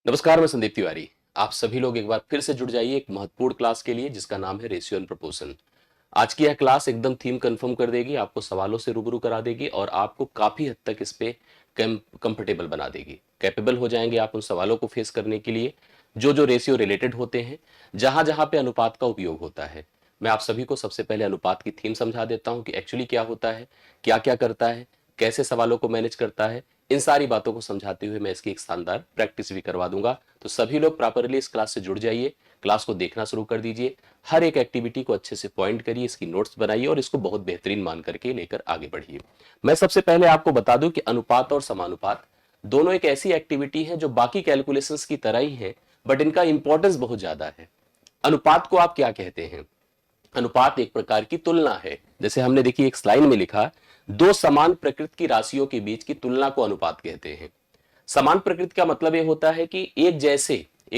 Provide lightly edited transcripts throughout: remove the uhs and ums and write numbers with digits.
नमस्कार, मैं संदीप तिवारी। आप सभी लोग एक बार फिर से जुड़ जाइए एक महत्वपूर्ण क्लास के लिए जिसका नाम है रेशियो एंड प्रोपोर्शन। आज की यह क्लास एकदम थीम कंफर्म कर देगी, आपको सवालों से रूबरू करा देगी और आपको काफी हद तक इस पे कंफर्टेबल बना देगी। कैपेबल हो जाएंगे आप उन सवालों को फेस करने के लिए जो जो रेशियो रिलेटेड होते हैं, जहां जहां पे अनुपात का उपयोग होता है। मैं आप सभी को सबसे पहले अनुपात की थीम समझा देता हूं कि एक्चुअली क्या होता है, क्या क्या करता है, कैसे सवालों को मैनेज करता है। इन सारी बातों को समझाते हुए मैं इसकी एक शानदार प्रैक्टिस भी करवा दूंगा। तो सभी लोग प्रॉपरली इस क्लास से जुड़ जाइए, क्लास को देखना शुरू कर दीजिए, हर एक एक्टिविटी को अच्छे से पॉइंट करिए, इसकी नोट्स बनाइए और इसको बहुत बेहतरीन मान करके लेकर आगे बढ़िए। मैं सबसे पहले आपको बता दूं कि अनुपात और समानुपात दोनों एक ऐसी एक्टिविटी है जो बाकी कैलकुलेशंस की तरह ही है, बट इनका इंपॉर्टेंस बहुत ज्यादा है। अनुपात को आप क्या कहते हैं? अनुपात एक प्रकार की तुलना है। जैसे हमने देखिए एक स्लाइड में लिखा, दो समान प्रकृति की राशियों के बीच की तुलना को अनुपात कहते हैं। समान प्रकृति का मतलब यह होता है कि एक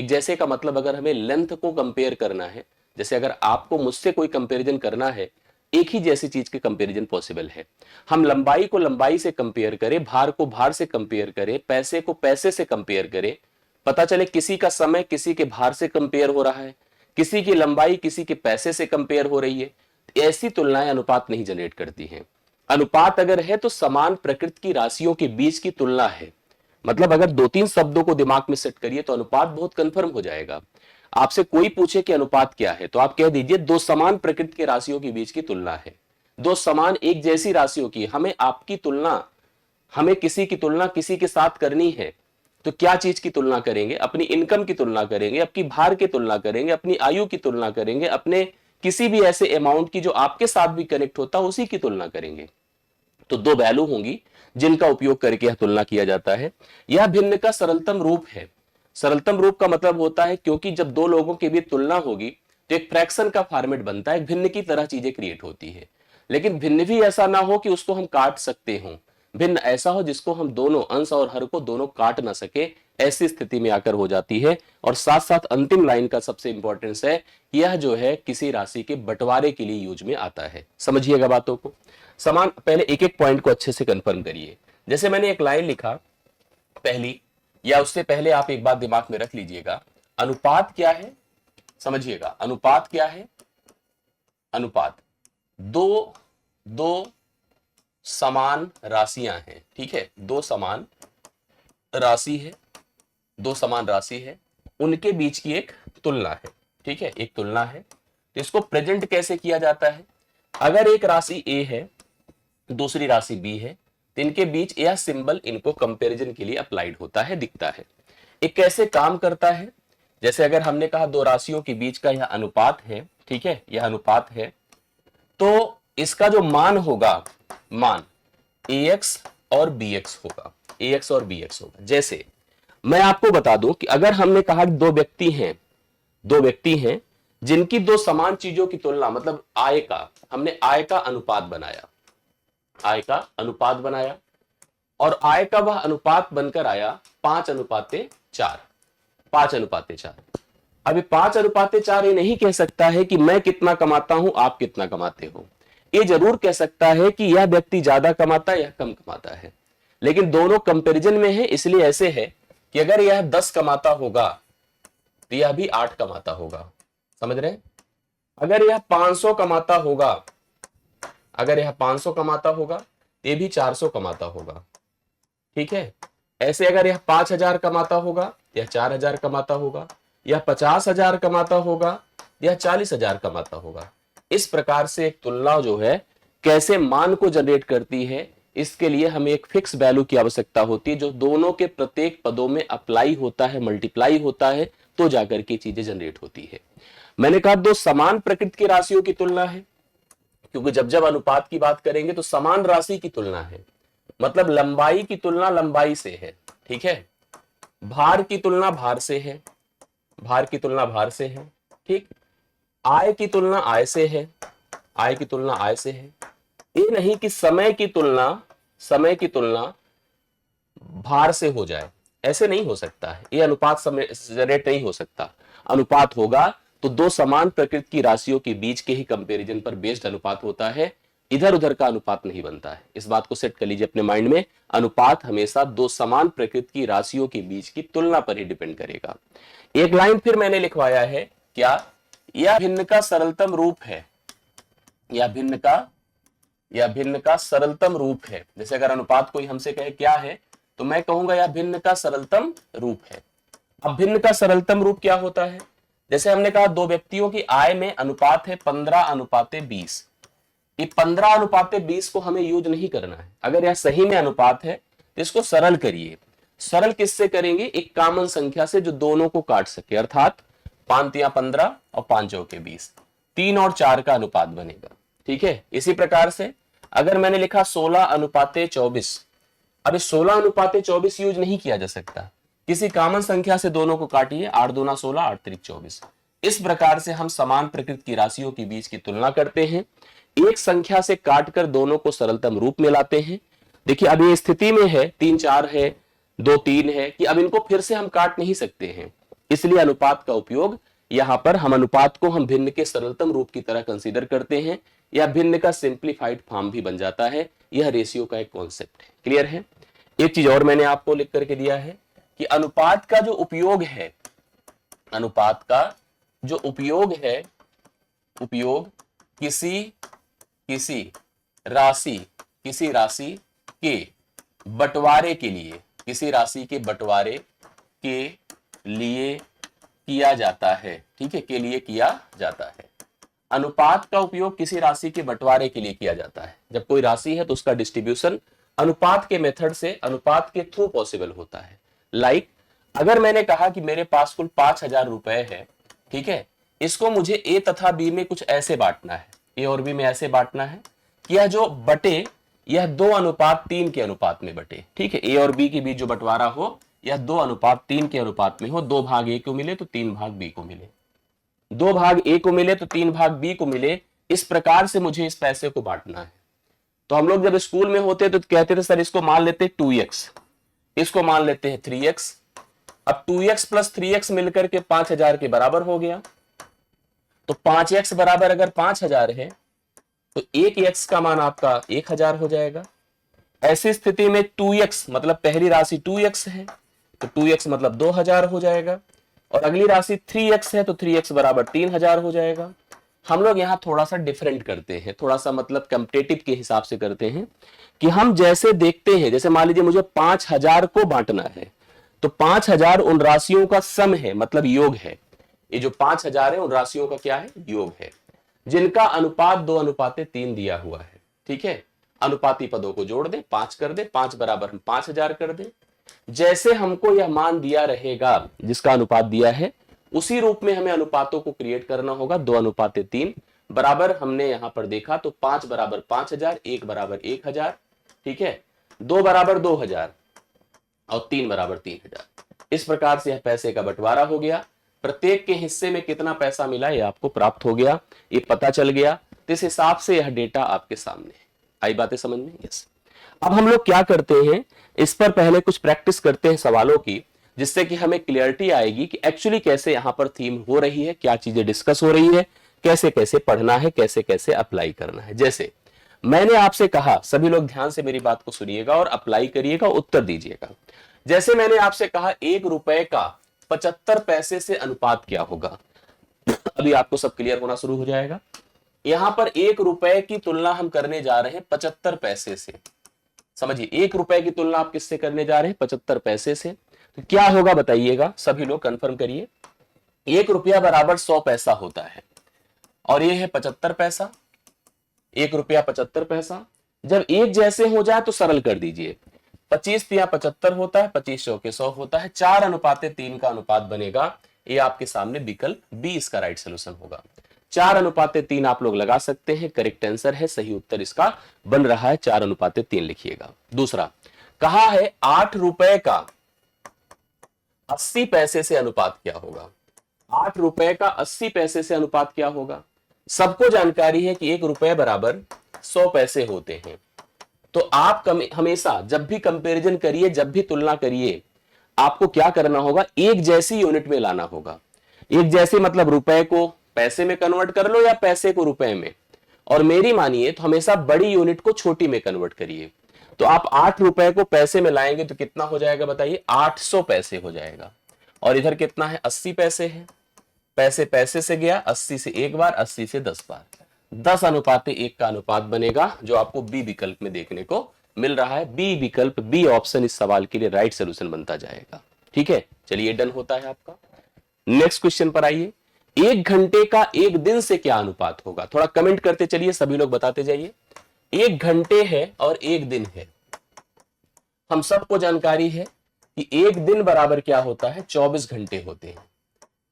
जैसे का मतलब अगर हमें लेंथ को कंपेयर करना है, जैसे अगर आपको मुझसे कोई कंपैरिजन करना है, एक ही जैसी चीज के कंपैरिजन पॉसिबल है। हम लंबाई को लंबाई से कंपेयर करें, भार को भार से कंपेयर करें, पैसे को पैसे से कंपेयर करें, पता चले किसी का समय किसी के भार से कंपेयर हो रहा है, किसी की लंबाई किसी के पैसे से कंपेयर हो रही है, ऐसी तुलनाएं अनुपात नहीं जनरेट करती हैं। अनुपात अगर है तो समान प्रकृति की राशियों के बीच की तुलना है। मतलब अगर दो तीन शब्दों को दिमाग में सेट करिए तो अनुपात बहुत कंफर्म हो जाएगा। आपसे कोई पूछे कि अनुपात क्या है तो आप कह दीजिए दो समान प्रकृति के राशियों के बीच की तुलना है। दो समान एक जैसी राशियों की हमें किसी की तुलना किसी के साथ करनी है, तो क्या चीज की तुलना करेंगे? अपनी इनकम की तुलना करेंगे, अपनी भार की तुलना करेंगे, अपनी आयु की तुलना करेंगे, अपने किसी भी ऐसे अमाउंट की जो आपके साथ भी कनेक्ट होता है उसी की तुलना करेंगे। तो दो वैल्यू होंगी जिनका उपयोग करके यह तुलना किया जाता है। यह भिन्न का सरलतम रूप है। सरलतम रूप का मतलब होता है क्योंकि जब दो लोगों के बीच तुलना होगी तो एक फ्रैक्शन का फॉर्मेट बनता है, एक भिन्न की तरह चीजें क्रिएट होती है। लेकिन भिन्न भी ऐसा ना हो कि उसको हम काट सकते हो, भिन्न ऐसा हो जिसको हम दोनों अंश और हर को दोनों काट ना सके, ऐसी स्थिति में आकर हो जाती है। और साथ साथ अंतिम लाइन का सबसे इंपॉर्टेंस है, यह जो है किसी राशि के बंटवारे के लिए यूज में आता है। समझिएगा बातों को। समान पहले एक एक पॉइंट को अच्छे से कंफर्म करिए। जैसे मैंने एक लाइन लिखा पहली, या उससे पहले आप एक बात दिमाग में रख लीजिएगा, अनुपात क्या है? समझिएगा, अनुपात क्या है? अनुपात दो दो समान राशियां हैं, ठीक है, दो समान राशि है, दो समान राशि है, उनके बीच की एक तुलना है, ठीक है, एक तुलना है। तो इसको प्रेजेंट कैसे किया जाता है? अगर एक राशि ए है, दूसरी राशि बी है, तो इनके बीच यह सिंबल इनको कंपैरिजन के लिए अप्लाइड होता है, दिखता है। एक कैसे काम करता है? जैसे अगर हमने कहा दो राशियों के बीच का यह अनुपात है, ठीक है, यह अनुपात है, तो इसका जो मान होगा, मान ax और bx होगा, ax और bx होगा। जैसे मैं आपको बता दूं कि अगर हमने कहा कि दो व्यक्ति हैं जिनकी दो समान चीजों की तुलना, मतलब हमने आय का अनुपात बनाया, आय का अनुपात बनाया, और आय का वह अनुपात बनकर आया 5:4, 5:4। अभी 5:4 ये नहीं कह सकता है कि मैं कितना कमाता हूं, आप कितना कमाते हो। ये जरूर कह सकता है कि यह व्यक्ति ज्यादा कमाता है, यह कम कमाता है, लेकिन दोनों कंपैरिजन में है। इसलिए ऐसे है कि अगर यह 10 कमाता होगा तो यह भी 8 कमाता होगा। समझ रहे हैं? अगर यह 500 कमाता होगा, अगर यह 500 कमाता होगा तो यह भी 400 कमाता होगा, ठीक है। ऐसे अगर यह 5,000 कमाता होगा, यह 4,000 कमाता होगा, यह 50,000 कमाता होगा, यह 40,000 कमाता होगा। इस प्रकार से एक तुलना जो है कैसे मान को जनरेट करती है, इसके लिए हमें एक फिक्स वैल्यू की आवश्यकता होती है जो दोनों के प्रत्येक पदों में अप्लाई होता है, मल्टीप्लाई होता है, तो जाकर के चीजें जनरेट होती है। मैंने कहा दो समान प्रकृति की राशियों की तुलना है, क्योंकि जब जब अनुपात की बात करेंगे तो समान राशि की तुलना है, मतलब लंबाई की तुलना लंबाई से है, ठीक है, भार की तुलना भार से है, भार की तुलना भार से है, ठीक, आय की तुलना आय से है, आय की तुलना आय से है। ये नहीं कि समय की तुलना भार से हो जाए, ऐसे नहीं हो सकता है। ये अनुपात जनरेट नहीं हो सकता। अनुपात होगा तो दो समान प्रकृति की राशियों के बीच के ही कंपैरिजन पर बेस्ड अनुपात होता है। इधर उधर का अनुपात नहीं बनता है। इस बात को सेट कर लीजिए अपने माइंड में। अनुपात हमेशा दो समान प्रकृति की राशियों के बीच की तुलना पर ही डिपेंड करेगा। एक लाइन फिर मैंने लिखवाया है, क्या? यह भिन्न का सरलतम रूप है, या भिन्न का सरलतम रूप है। जैसे अगर अनुपात कोई हमसे कहे क्या है, तो मैं कहूंगा यह भिन्न का सरलतम रूप है। अब भिन्न का सरलतम रूप क्या होता है? जैसे हमने कहा दो व्यक्तियों की आय में अनुपात है 15:20। ये 15:20 को हमें यूज नहीं करना है। अगर यह सही में अनुपात है तो इसको सरल करिए। सरल किससे करेंगे? एक कॉमन संख्या से जो दोनों को काट सके, अर्थात 5×15 और 5×20, 3 और 4 का अनुपात बनेगा। ठीक है। इसी प्रकार से अगर मैंने लिखा 16:24, अब इस 16:24 यूज नहीं किया जा सकता। किसी कॉमन संख्या से दोनों को काटिए, 8 दूना 16, 8 त्रिक 24। इस प्रकार से हम समान प्रकृति की राशियों के बीच की तुलना करते हैं, एक संख्या से काटकर दोनों को सरलतम रूप में लाते हैं। देखिए अब ये स्थिति में है 3 4 है, 2 3 है, कि अब इनको फिर से हम काट नहीं सकते हैं, इसलिए अनुपात का उपयोग यहां पर हम अनुपात को हम भिन्न के सरलतम रूप की तरह कंसीडर करते हैं, या भिन्न का सिंप्लीफाइड फॉर्म भी बन जाता है। यह रेशियो का एक कॉन्सेप्ट है। क्लियर है? एक चीज और मैंने आपको लिख करके दिया है कि अनुपात का जो उपयोग है, अनुपात का जो उपयोग है, उपयोग किसी राशि के बंटवारे के लिए, किसी राशि के बंटवारे के लिए किया जाता है। ठीक है, के लिए किया जाता है। अनुपात का उपयोग किसी राशि के बंटवारे के लिए किया जाता है। जब कोई राशि है तो उसका डिस्ट्रीब्यूशन अनुपात के मेथड से, अनुपात के थ्रू पॉसिबल होता है। लाइक अगर मैंने कहा कि मेरे पास कुल 5,000 रुपए है, ठीक है, इसको मुझे ए तथा बी में कुछ ऐसे बांटना है, ए और बी में ऐसे बांटना है कि यह जो बटे, यह 2:3 के अनुपात में बटे। ठीक है, ए और बी के बीच जो बंटवारा हो यह 2:3 के अनुपात में हो। 2 भाग ए को मिले तो 3 भाग बी को मिले, 2 भाग ए को मिले तो 3 भाग बी को मिले। इस प्रकार से मुझे इस पैसे को बांटना है। तो हम लोग जब स्कूल में होते तो कहते थे सर इसको मान लेते 2x, इसको मान लेते हैं 3x। अब 2x प्लस 3x मिलकर के 5,000 के बराबर हो गया। तो 5x बराबर अगर 5,000 है तो 1x का मान आपका 1,000 हो जाएगा। ऐसी स्थिति में 2x मतलब पहली राशि 2x है तो 2x मतलब 2,000 हो जाएगा, और अगली राशि 3x है तो 3x बराबर 3,000 हो जाएगा। हम लोग यहाँ थोड़ा सा डिफरेंट करते हैं, थोड़ा सा मतलब कम्पिटेटिव के हिसाब से करते हैं कि हम जैसे देखते हैं, जैसे मान लीजिए मुझे 5,000 को बांटना है तो 5,000 उन राशियों का सम है, मतलब योग है। ये जो 5,000 है उन राशियों का क्या है? योग है, जिनका अनुपात 2:3 दिया हुआ है। ठीक है, अनुपाती पदों को जोड़ दे, 5 कर दे, 5 बराबर हम 5,000 कर दे। जैसे हमको यह मान दिया रहेगा जिसका अनुपात दिया है, उसी रूप में हमें अनुपातों को क्रिएट करना होगा। 2:3 बराबर हमने यहां पर देखा तो 5 बराबर 5,000, 1 बराबर 1,000, ठीक है, 2 बराबर 2,000 और 3 बराबर 3,000। इस प्रकार से यह पैसे का बंटवारा हो गया। प्रत्येक के हिस्से में कितना पैसा मिला यह आपको प्राप्त हो गया, ये पता चल गया। तो इस हिसाब से यह डेटा आपके सामने है। आई बातें समझ में? यस। अब हम लोग क्या करते हैं, इस पर पहले कुछ प्रैक्टिस करते हैं सवालों की, जिससे कि हमें क्लियरिटी आएगी कि एक्चुअली कैसे यहां पर थीम हो रही है, क्या चीजें डिस्कस हो रही है, कैसे कैसे पढ़ना है, कैसे कैसे अप्लाई करना है। जैसे मैंने आपसे कहा, सभी लोग ध्यान से मेरी बात को सुनिएगा और अप्लाई करिएगा, उत्तर दीजिएगा। जैसे मैंने आपसे कहा 1 रुपए का 75 पैसे से अनुपात क्या होगा, अभी आपको सब क्लियर होना शुरू हो जाएगा। यहां पर 1 रुपए की तुलना हम करने जा रहे हैं 75 पैसे से। समझिए, 1 रुपए की तुलना आप किससे करने जा रहे हैं? 75 पैसे से। तो क्या होगा बताइएगा, सभी लोग कंफर्म करिए। 1 रुपया बराबर 100 पैसा होता है और ये है 75 पैसा। 1 रुपया 75 पैसा। जब एक जैसे हो जाए तो सरल कर दीजिए। 25 तिया 75 होता है, 25 चौके 100 होता है, 4:3 का अनुपात बनेगा। ये आपके सामने विकल्प बी इसका राइट सोल्यूशन होगा। 4:3 आप लोग लगा सकते हैं, करेक्ट आंसर है, सही उत्तर इसका बन रहा है 4:3 लिखिएगा। दूसरा कहा है 8 रुपए का 80 पैसे से अनुपात क्या होगा। 8 रुपए का 80 पैसे से अनुपात क्या होगा। सबको जानकारी है कि 1 रुपए बराबर 100 पैसे होते हैं। तो आप हमेशा जब भी कंपैरिजन करिए, जब भी तुलना करिए, आपको क्या करना होगा, एक जैसी यूनिट में लाना होगा। एक जैसे मतलब रुपए को पैसे में कन्वर्ट कर लो या पैसे को रुपए में। और मेरी मानिए तो हमेशा बड़ी यूनिट को छोटी में कन्वर्ट करिए। तो आप 8 रुपए को पैसे में लाएंगे तो कितना हो जाएगा बताइए, 800 पैसे हो जाएगा। और इधर कितना है, 80 पैसे है। पैसे पैसे से गया, 80 से एक बार, 80 से 10 बार, 10:1 का अनुपात बनेगा, जो आपको बी विकल्प में देखने को मिल रहा है। बी विकल्प, बी ऑप्शन इस सवाल के लिए राइट सोल्यूशन बनता जाएगा। ठीक है, चलिए डन होता है आपका। नेक्स्ट क्वेश्चन पर आइए। 1 घंटे का 1 दिन से क्या अनुपात होगा? थोड़ा कमेंट करते चलिए, सभी लोग बताते जाइए। 1 घंटे है और 1 दिन है। हम सबको जानकारी है कि 1 दिन बराबर क्या होता है, 24 घंटे होते हैं।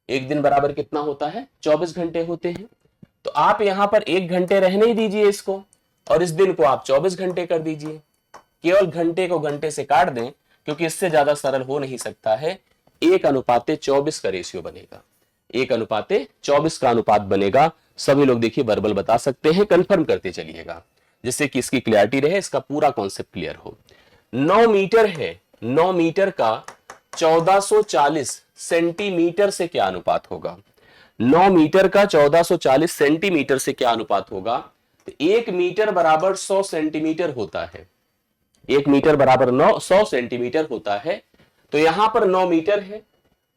1 दिन बराबर कितना होता है, 24 घंटे होते हैं। तो आप यहां पर 1 घंटे रहने ही दीजिए इसको, और इस दिन को आप 24 घंटे कर दीजिए। केवल घंटे को घंटे से काट दें, क्योंकि इससे ज्यादा सरल हो नहीं सकता है। 1:24 का रेशियो बनेगा, 1:24 का अनुपात बनेगा। सभी लोग देखिए वर्बल बता सकते हैं, कंफर्म करते चलिएगा, जिससे कि इसकी क्लियरिटी रहे, इसका पूरा कॉन्सेप्ट क्लियर हो। 9 मीटर है, 9 मीटर का 1440 सेंटीमीटर से क्या अनुपात होगा? 9 मीटर का 1440 सेंटीमीटर से क्या अनुपात होगा? तो 1 मीटर बराबर 100 सेंटीमीटर होता है। 1 मीटर बराबर 100 सेंटीमीटर होता है। तो यहां पर 9 मीटर है,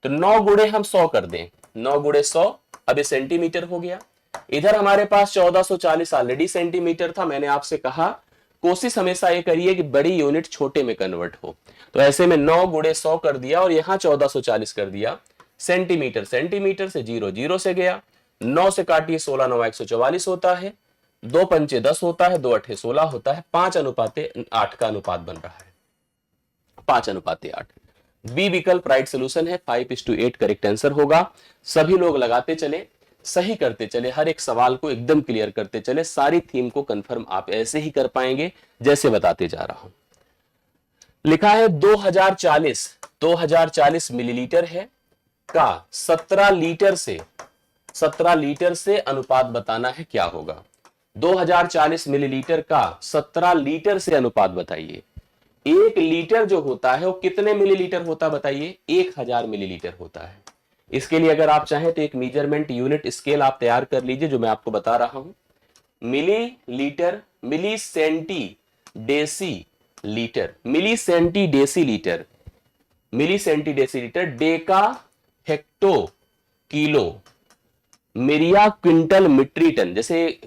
तो 9 गुणे हम 100 कर दें, 9 गुणे 100, अब ये सेंटीमीटर हो गया। इधर हमारे पास 1440 ऑलरेडी सेंटीमीटर था। मैंने आपसे कहा कोशिश हमेशा ये करिए कि बड़ी यूनिट छोटे में कन्वर्ट हो। तो ऐसे में 9 गुणे 100 कर दिया और यहां 1440 कर दिया। सेंटीमीटर, सेंटीमीटर से 0 0 से गया, 9 से काटिए, 16 9 144 होता है, 2 पंचे 10 होता है, 2 अठे 16 होता है, 5:8 का अनुपात बन रहा है, 5:8। बी विकल्प राइट सोल्यूशन है, 5:8 करेक्ट आंसर होगा। सभी लोग लगाते चले, सही करते चले, हर एक सवाल को एकदम क्लियर करते चले। सारी थीम को कंफर्म आप ऐसे ही कर पाएंगे जैसे बताते जा रहा हूं। लिखा है 2040 मिलीलीटर है का 17 लीटर से अनुपात बताना है, क्या होगा? 2040 मिलीलीटर का 17 लीटर से अनुपात बताइए। 1 लीटर जो होता है वो कितने मिलीलीटर होता है बताइए? 1000 मिलीलीटर होता है। इसके लिए अगर आप चाहें तो एक मेजरमेंट यूनिट स्केल आप तैयार कर लीजिए, जो मैं आपको बता रहा हूं। Millilitre, milli centi deci litre, milli centi deci litre, milli centi deci litre, deca hecto kilo, myria quintal metric ton. जैसे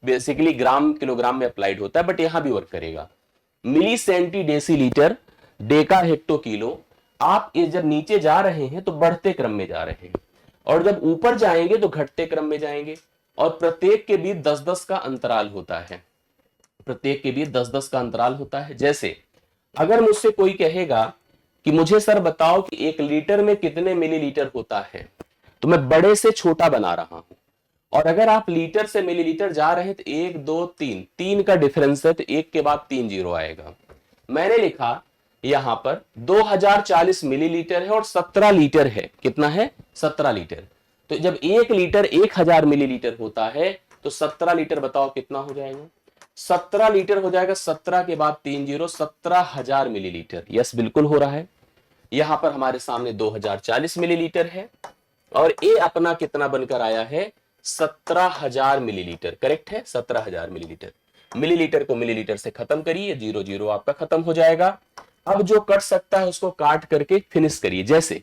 बेसिकली ग्राम किलोग्राम में अप्लाइड होता है, बट यहां भी वर्क करेगा। Milli centi deci litre, deca hecto kilo. आप ये जब नीचे जा रहे हैं तो बढ़ते क्रम में जा रहे हैं, और जब ऊपर जाएंगे तो घटते क्रम में जाएंगे। और प्रत्येक के बीच 10-10 का अंतराल होता है, प्रत्येक के बीच 10-10 का अंतराल होता है। जैसे अगर मुझसे कोई कहेगा कि मुझे सर बताओ कि 1 लीटर में कितने मिलीलीटर होता है, तो मैं बड़े से छोटा बना रहा हूं। और अगर आप लीटर से मिलीलीटर जा रहे हैं तो 1 2 3, 3 का डिफरेंस है, तो 1 के बाद 3 जीरो आएगा। मैंने लिखा यहां पर 2040 मिलीलीटर है और 17 लीटर है। कितना है? 17 लीटर। तो जब 1 लीटर 1000 मिलीलीटर होता है, तो 17 लीटर बताओ कितना हो जाएगा? 17 लीटर हो जाएगा, 17 के बाद 3 जीरो, 17,000 मिलीलीटर। यस, बिल्कुल हो रहा है। यहां पर हमारे सामने 2040 मिलीलीटर है, और ये अपना कितना बनकर आया है? 17,000 मिलीलीटर। करेक्ट है, 17,000 मिलीलीटर। मिलीलीटर को मिलीलीटर से खत्म करिए, 0 0 आपका खत्म हो जाएगा। अब जो कट सकता है उसको काट करके फिनिश करिए। जैसे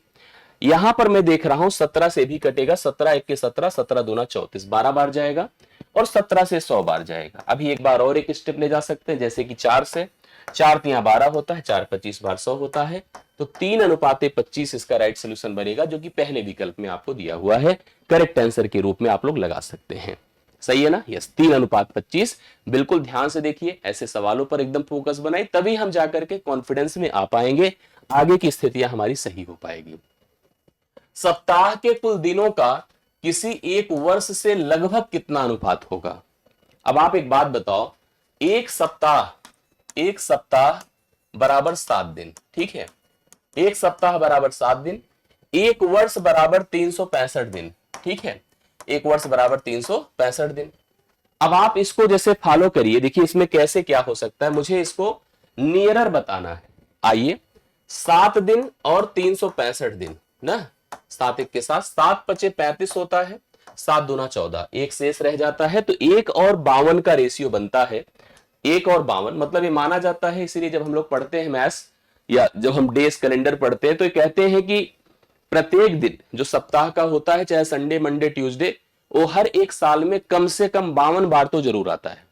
यहां पर मैं देख रहा हूं 17 से भी कटेगा, 17 1 के 17, 17 दूना 34, 12 बार जाएगा, और 17 से 100 बार जाएगा। अभी एक बार और एक स्टेप ले जा सकते हैं, जैसे कि 4 से, 4 तिया 12 होता है, 4 25 बार 100 होता है, तो 3:25 इसका राइट सोल्यूशन बनेगा, जो कि पहले विकल्प में आपको दिया हुआ है। करेक्ट आंसर के रूप में आप लोग लगा सकते हैं। सही है ना? यस, 3:25। बिल्कुल ध्यान से देखिए, ऐसे सवालों पर एकदम फोकस बनाए, तभी हम जाकर के कॉन्फिडेंस में आ पाएंगे, आगे की स्थितियां हमारी सही हो पाएगी। सप्ताह के कुल दिनों का किसी एक वर्ष से लगभग कितना अनुपात होगा? अब आप एक बात बताओ, एक सप्ताह बराबर 7 दिन, ठीक है? एक सप्ताह बराबर 7 दिन, एक वर्ष बराबर 365 दिन, ठीक है? एक वर्ष बराबर 365 दिन। अब आप इसको जैसे फॉलो करिए, देखिए इसमें कैसे क्या हो सकता है, मुझे इसको नियरर बताना है। आइए, 7 दिन और 365 दिन ना, 7 1 के साथ 7 5 35 होता है, 7 दूना 14, एक शेष रह जाता है, तो 1 और 52 का रेशियो बनता है। 1 और 52 मतलब ये माना जाता है, इसीलिए जब हम लोग पढ़ते हैं मैथ्स या जब हम डेज कैलेंडर पढ़ते हैं तो ये कहते हैं कि प्रत्येक दिन जो सप्ताह का होता है, चाहे संडे मंडे ट्यूसडे, वो हर एक साल में कम से कम 52 बार तो जरूर आता है।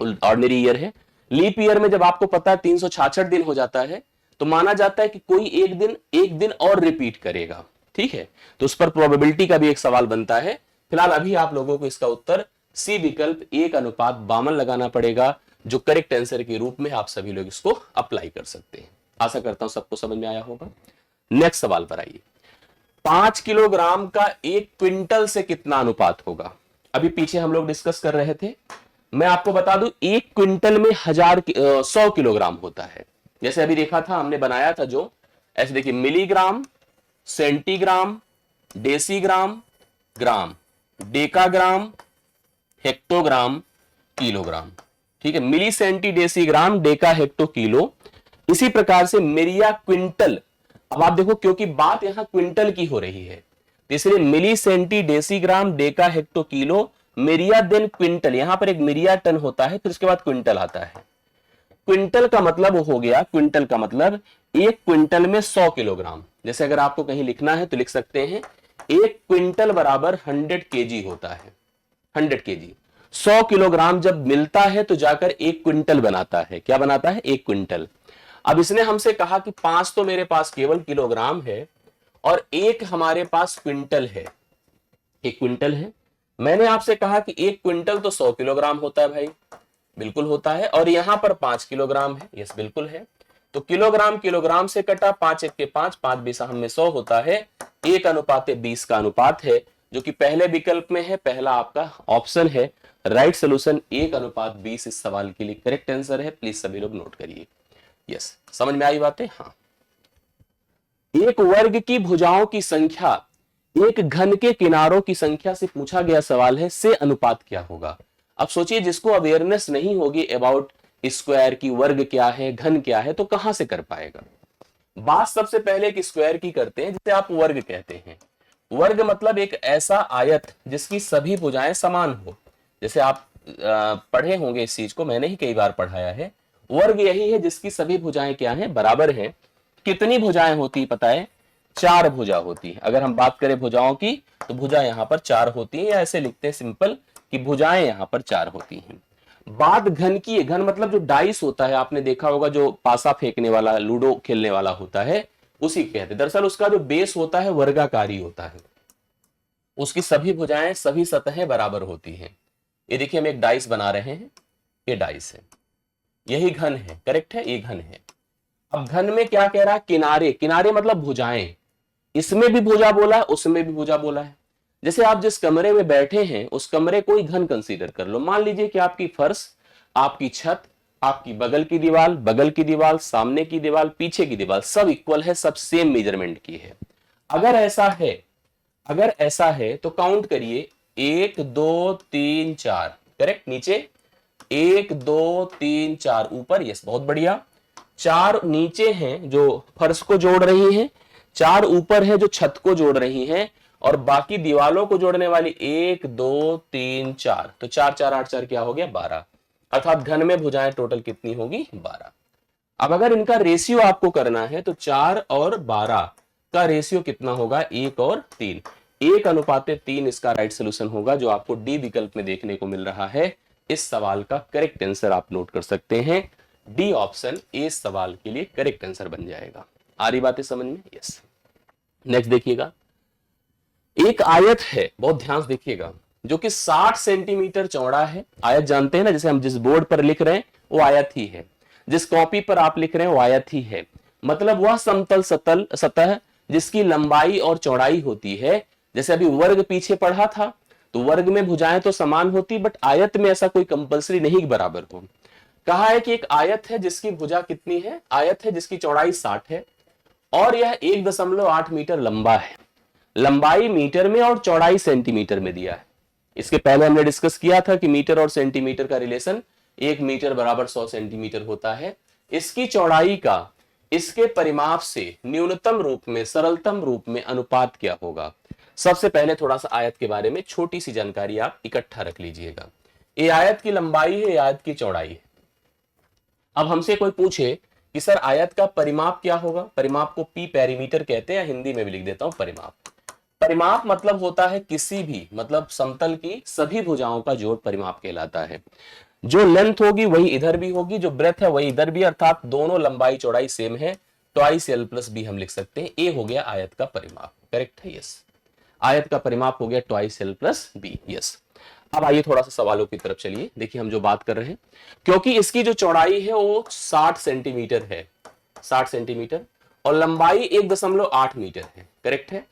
ऑर्डिनरी ईयर है। लीप ईयर में जब आपको पता है 366 दिन हो जाता है, तो माना जाता है कि कोई एक दिन और रिपीट करेगा। ठीक है, तो उस पर प्रोबेबिलिटी का भी एक सवाल बनता है। फिलहाल अभी आप लोगों को इसका उत्तर सी विकल्प 1:52 लगाना पड़ेगा, जो करेक्ट आंसर के रूप में आप सभी लोग इसको अप्लाई कर सकते हैं। आशा करता हूं सबको समझ में आया होगा। नेक्स्ट सवाल पर आइए। 5 किलोग्राम का 1 क्विंटल से कितना अनुपात होगा? अभी पीछे हम लोग डिस्कस कर रहे थे। मैं आपको बता दूं 1 क्विंटल में 100 किलोग्राम होता है। जैसे अभी देखा था, हमने बनाया था जो, ऐसे देखिए, milligram, centigram, decigram, gram, decagram, hectogram, kilogram. ठीक है, milli, centi, decigram, deca, hecto, kilo. इसी प्रकार से मिरिया, क्विंटल। अब आप देखो, क्योंकि बात यहां क्विंटल की हो रही है, इसलिए milli, centi, decigram, deca, hecto, kilo, myria, then quintal. यहां पर एक मिरिया टन होता है, फिर उसके बाद क्विंटल आता है। क्विंटल का मतलब हो गया, क्विंटल का मतलब 1 क्विंटल में 100 किलोग्राम। जैसे अगर आपको कहीं लिखना है तो लिख सकते हैं 1 क्विंटल बराबर 100 केजी होता है। 100 केजी, 100 किलोग्राम जब मिलता है तो जाकर 1 क्विंटल बनाता है। क्या बनाता है? 1 क्विंटल। अब इसने हमसे कहा कि 5 तो मेरे पास केवल किलोग्राम है और 1 हमारे पास क्विंटल है। 1 क्विंटल है। मैंने आपसे कहा कि 1 क्विंटल तो 100 किलोग्राम होता है भाई, बिल्कुल होता है। और यहां पर 5 किलोग्राम है, यस बिल्कुल है। तो किलोग्राम किलोग्राम से कटा, 5 1 के 5, 5 बीसा हम में 100 होता है। 1:20 का अनुपात है, जो कि पहले विकल्प में है। पहला आपका ऑप्शन है राइट सोल्यूशन 1:20 इस सवाल के लिए करेक्ट आंसर है। प्लीज सभी लोग नोट करिए। यस, समझ में आई बातें? हाँ। एक वर्ग की भुजाओं की संख्या एक घन के किनारों की संख्या से पूछा गया सवाल है, से अनुपात क्या होगा? अब सोचिए, जिसको अवेयरनेस नहीं होगी अबाउट स्क्वायर की, वर्ग क्या है, घन क्या है, तो कहां से कर पाएगा? बात सबसे पहले एक स्क्वायर की करते हैं, जिसे आप वर्ग कहते हैं। वर्ग मतलब एक ऐसा आयत जिसकी सभी भुजाएं समान हो। जैसे आप पढ़े होंगे इस चीज को, मैंने ही कई बार पढ़ाया है। वर्ग यही है जिसकी सभी भुजाएं क्या हैं? बराबर हैं। कितनी भुजाएं होती पता है? 4 भुजा होती है। अगर हम बात करें भुजाओं की, तो भुजा यहां पर 4 होती है, या ऐसे लिखते हैं सिंपल कि भुजाएं यहां पर 4 होती हैं। बात घन की है। घन मतलब जो डाइस होता है, आपने देखा होगा, जो पासा फेंकने वाला, लूडो खेलने वाला होता है, उसी कहते हैं। दरअसल उसका जो बेस होता है वर्गाकारी होता है, उसकी सभी भुजाएं, सभी सतहें बराबर होती हैं। ये देखिए, हम एक डाइस बना रहे हैं, ये डाइस है, यही घन है। करेक्ट है, ये घन है। अब घन में क्या कह रहा है? किनारे। किनारे मतलब भुजाएं। इसमें भी भुजा बोला है, उसमें भी भुजा बोला है। जैसे आप जिस कमरे में बैठे हैं, उस कमरे को ही घन कंसीडर कर लो। मान लीजिए कि आपकी फर्श, आपकी छत, आपकी बगल की दीवार, सामने की दीवार, पीछे की दीवार, सब इक्वल है, सब सेम मेजरमेंट की है। अगर ऐसा है तो काउंट करिए, 1 2 3 4। करेक्ट। नीचे 1 2 3 4, ऊपर, यस बहुत बढ़िया। 4 नीचे हैं जो फर्श को जोड़ रही हैं, 4 ऊपर है जो छत को जोड़ रही हैं, और बाकी दीवालों को जोड़ने वाली 1 2 3 4। तो 4 4 8 4 क्या हो गया? 12। अर्थात घन में भुजाएं टोटल कितनी होगी? 12। अब अगर इनका रेशियो आपको करना है तो 4 और 12 का रेशियो कितना होगा? 1 और 3। 1:3 इसका राइट सोल्यूशन होगा, जो आपको डी विकल्प में देखने को मिल रहा है। इस सवाल का करेक्ट आंसर आप नोट कर सकते हैं। डी ऑप्शन इस सवाल के लिए करेक्ट आंसर बन जाएगा। आ रही बातें समझ में? यस। नेक्स्ट देखिएगा, एक आयत है, बहुत ध्यान से देखिएगा, जो कि 60 सेंटीमीटर चौड़ा है। आयत जानते हैं ना, जैसे हम जिस बोर्ड पर लिख रहे हैं वो आयत ही है, जिस कॉपी पर आप लिख रहे हैं वो आयत ही है। मतलब वह समतल सतह जिसकी लंबाई और चौड़ाई होती है। जैसे अभी वर्ग पीछे पढ़ा था, तो वर्ग में भुजाएं तो समान होती, बट आयत में ऐसा कोई कंपलसरी नहीं बराबर हो। कहा है कि एक आयत है जिसकी भुजा कितनी है? आयत है जिसकी चौड़ाई 60 है और यह 1.8 मीटर लंबा है। लंबाई मीटर में और चौड़ाई सेंटीमीटर में दिया है। इसके पहले हमने डिस्कस किया था कि मीटर और सेंटीमीटर का रिलेशन 1 मीटर बराबर 100 सेंटीमीटर होता है। इसकी चौड़ाई का इसके परिमाप से न्यूनतम रूप में, सरलतम रूप में अनुपात क्या होगा? सबसे पहले थोड़ा सा आयत के बारे में छोटी सी जानकारी आप इकट्ठा रख लीजिएगा। ये आयत की लंबाई है, आयत की चौड़ाई है। अब हमसे कोई पूछे कि सर आयत का परिमाप क्या होगा, परिमाप को पी पेरीमीटर कहते हैं, या हिंदी में भी लिख देता हूं परिमाप। परिमाप मतलब होता है किसी भी, मतलब समतल की सभी भुजाओं का जोड़ परिमाप कहलाता है। जो लेंथ होगी वही इधर भी होगी, जो ब्रेथ है वही इधर भी, अर्थात दोनों लंबाई चौड़ाई सेम है, ट्वाइस एल प्लस बी हम लिख सकते हैं। ए हो गया आयत का परिमाप, करेक्ट है, यस। आयत का परिमाप हो गया twice L plus B, yes. अब आइए थोड़ा सा सवालों की तरफ चलिए। देखिए हम जो बात कर रहे हैं, क्योंकि इसकी जो चौड़ाई है वो 60 सेंटीमीटर है, 60 सेंटीमीटर, और लंबाई 1.8 मीटर है, करेक्ट है।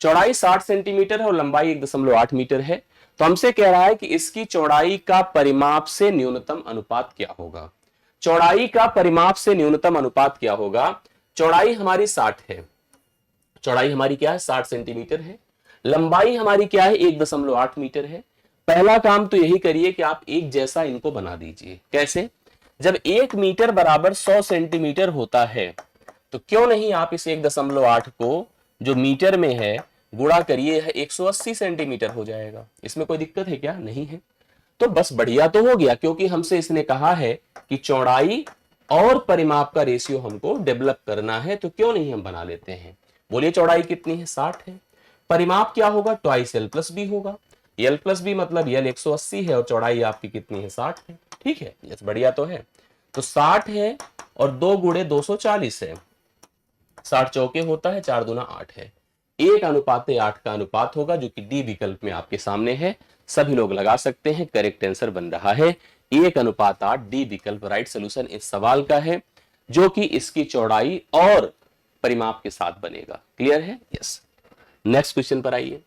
चौड़ाई 60 सेंटीमीटर है और लंबाई 1.8 मीटर है। तो हमसे कह रहा है कि इसकी चौड़ाई का परिमाप से न्यूनतम अनुपात क्या होगा। चौड़ाई का परिमाप से न्यूनतम अनुपात क्या होगा। चौड़ाई हमारी 60 है, चौड़ाई हमारी क्या है 60 सेंटीमीटर है, लंबाई हमारी क्या है 1.8 मीटर है। पहला काम तो यही करिए कि आप एक जैसा इनको बना दीजिए। कैसे, जब 1 मीटर बराबर 100 सेंटीमीटर होता है तो क्यों नहीं आप इस 1.8 को जो मीटर में है गुणा करिए, 180 सेंटीमीटर हो जाएगा। इसमें कोई दिक्कत है क्या, नहीं है। तो बस बढ़िया तो हो गया, क्योंकि हमसे इसने कहा है कि चौड़ाई और परिमाप का रेशियो हमको डेवलप करना है, तो क्यों नहीं हम बना लेते हैं। बोलिए चौड़ाई कितनी है 60 है, परिमाप क्या होगा ट्वाइस एल प्लस बी होगा। एल प्लस बी मतलब एल 180 है और चौड़ाई आपकी कितनी है 60 है, ठीक है, यस, बढ़िया तो है। तो 60 है और 2 गुणे 240 है, 60 चौके होता है, 4 दूना 8 है, 1:8 का अनुपात होगा, जो कि डी विकल्प में आपके सामने है। सभी लोग लगा सकते हैं, करेक्ट आंसर बन रहा है 1:8, डी विकल्प राइट सोल्यूशन इस सवाल का है, जो कि इसकी चौड़ाई और परिमाप के साथ बनेगा। क्लियर है, यस। नेक्स्ट क्वेश्चन पर आइए।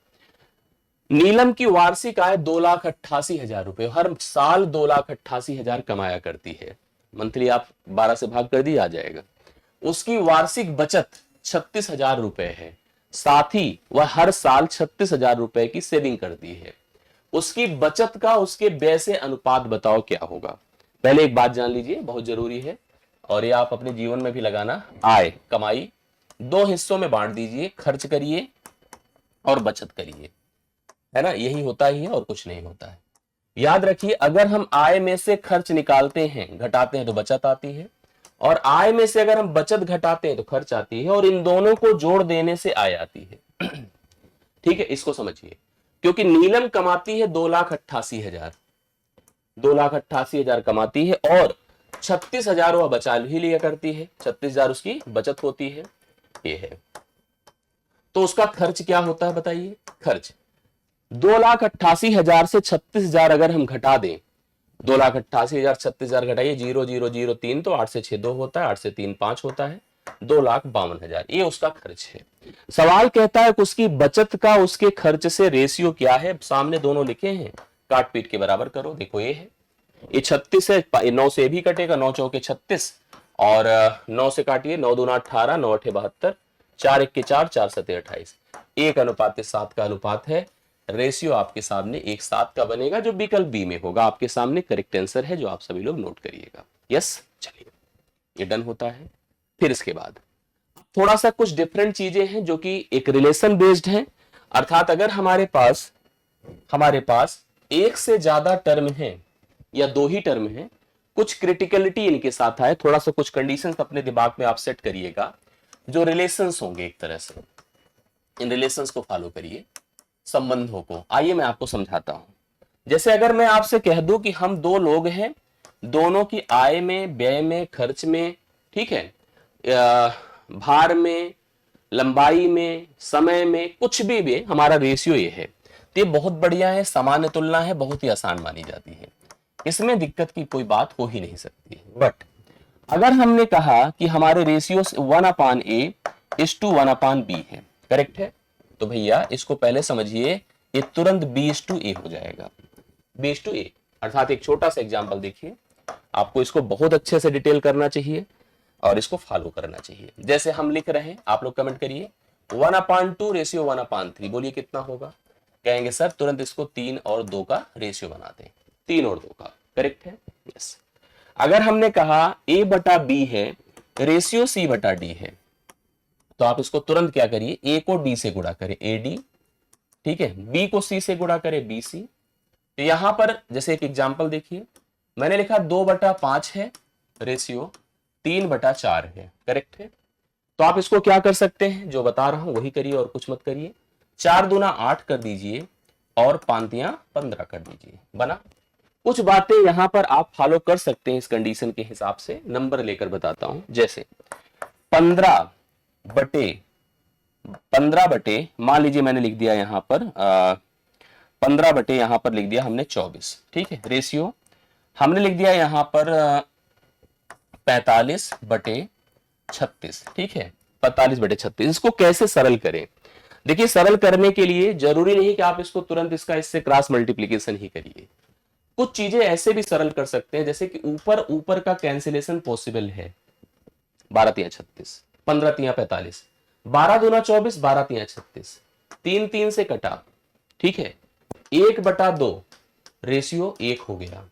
नीलम की वार्षिक आय 2,88,000 रुपए, हर साल 2,88,000 कमाया करती है। मंथली आप 12 से भाग कर दिया आ जाएगा। उसकी वार्षिक बचत 36,000 रुपए है, साथ ही वह हर साल 36,000 रुपए की सेविंग करती है। उसकी बचत का उसके व्यय से अनुपात बताओ क्या होगा। पहले एक बात जान लीजिए, बहुत जरूरी है, और ये आप अपने जीवन में भी लगाना। आय कमाई 2 हिस्सों में बांट दीजिए, खर्च करिए और बचत करिए, है ना, यही होता ही है और कुछ नहीं होता है। याद रखिए, अगर हम आय में से खर्च निकालते हैं, घटाते हैं, तो बचत आती है, और आय में से अगर हम बचत घटाते हैं तो खर्च आती है, और इन दोनों को जोड़ देने से आय आती है। ठीक है, इसको समझिए। क्योंकि नीलम कमाती है 2,88,000, 2,88,000 कमाती है, और 36,000 वह बचा ही लिया करती है, 36,000 उसकी बचत होती है, ये है। तो उसका खर्च क्या होता है बताइए। खर्च 2,88,000 से 36,000 अगर हम घटा दें, 2,88,000 36,000 घटाइए, 0,003, तो 8 से 6 2 होता है, 8 से 3 5 होता है, 2,52,000, ये उसका खर्च है। सवाल कहता है कि उसकी बचत का उसके खर्च से रेशियो क्या है। सामने दोनों लिखे हैं, काट पीट के बराबर करो। देखो ये है, ये 36 है, 9 से भी कटेगा, 9 चौके 36, और 9 से काटिए, 9 दूना 18, 9 8 72, 4 1 के 4, 4 7 28, 1:7 का अनुपात है। रेशियो आपके सामने 1:7 का बनेगा, जो विकल्प बी में होगा आपके सामने करेक्ट आंसर है, जो आप सभी लोग नोट करिएगा। यस, चलिए ये डन होता है। फिर इसके बाद थोड़ा सा कुछ डिफरेंट चीजें हैं जो कि एक रिलेशन बेस्ड हैं, अर्थात अगर हमारे पास एक से ज्यादा टर्म है या 2 ही टर्म है, कुछ क्रिटिकलिटी इनके साथ आए, थोड़ा सा कुछ कंडीशंस अपने दिमाग में आप सेट करिएगा, जो रिलेशंस होंगे एक तरह से, इन रिलेशंस को फॉलो करिए, संबंधों को। आइए मैं आपको समझाता हूं। जैसे अगर मैं आपसे कह दूं कि हम 2 लोग हैं, दोनों की आय में, व्यय में, खर्च में, ठीक है, भार में, लंबाई में, समय में, कुछ भी हमारा रेशियो ये है, तो ये बहुत बढ़िया है, सामान्य तुलना है, बहुत ही आसान मानी जाती है, इसमें दिक्कत की कोई बात हो ही नहीं सकती। बट अगर हमने कहा कि हमारे ratio 1/a is to 1/b है, करेक्ट है, तो भैया इसको पहले समझिए, ये तुरंत b/a हो जाएगा, b/a। अर्थात एक छोटा सा एग्जांपल देखिए, आपको इसको बहुत अच्छे से डिटेल करना चाहिए और इसको फॉलो करना चाहिए। जैसे हम लिख रहे हैं, आप लोग कमेंट करिए 1/2 रेशियो 1/3, बोलिए कितना होगा। कहेंगे सर तुरंत इसको 3 और 2 का रेशियो बना दें, 3 और 2 का, करेक्ट है, यस। अगर हमने कहा a/b है, रेशियो c/d है, तो आप इसको तुरंत क्या करिए, a को d से गुणा करें, ad ठीक है, बी को सी से गुणा करे बी सी। तो यहां पर जैसे एक एग्जांपल देखिए, मैंने लिखा 2/5 है रेशियो 3/4 है, करेक्ट है। तो आप इसको क्या कर सकते हैं, जो बता रहा हूं वही करिए और कुछ मत करिए। 4 दूना 8 कर दीजिए और 5 15 कर दीजिए, बना। कुछ बातें यहां पर आप फॉलो कर सकते हैं इस कंडीशन के हिसाब से, नंबर लेकर बताता हूं। जैसे 15 बटे 15 बटे, मान लीजिए मैंने लिख दिया यहां पर 15 बटे, यहां पर लिख दिया हमने 24, ठीक है। रेशियो हमने लिख दिया यहां पर 45/36, ठीक है, 45/36। इसको कैसे सरल करें, देखिए सरल करने के लिए जरूरी नहीं कि आप इसको तुरंत इससे क्रॉस मल्टीप्लीकेशन ही करिए। कुछ चीजें ऐसे भी सरल कर सकते हैं, जैसे कि ऊपर ऊपर का कैंसिलेशन पॉसिबल है। 12 तिया 36, 15 तिया 45, 12 दूना 24, 12 तिया 36, 3 3 से कटा, ठीक है। 1/2 रेशियो 1 हो गया,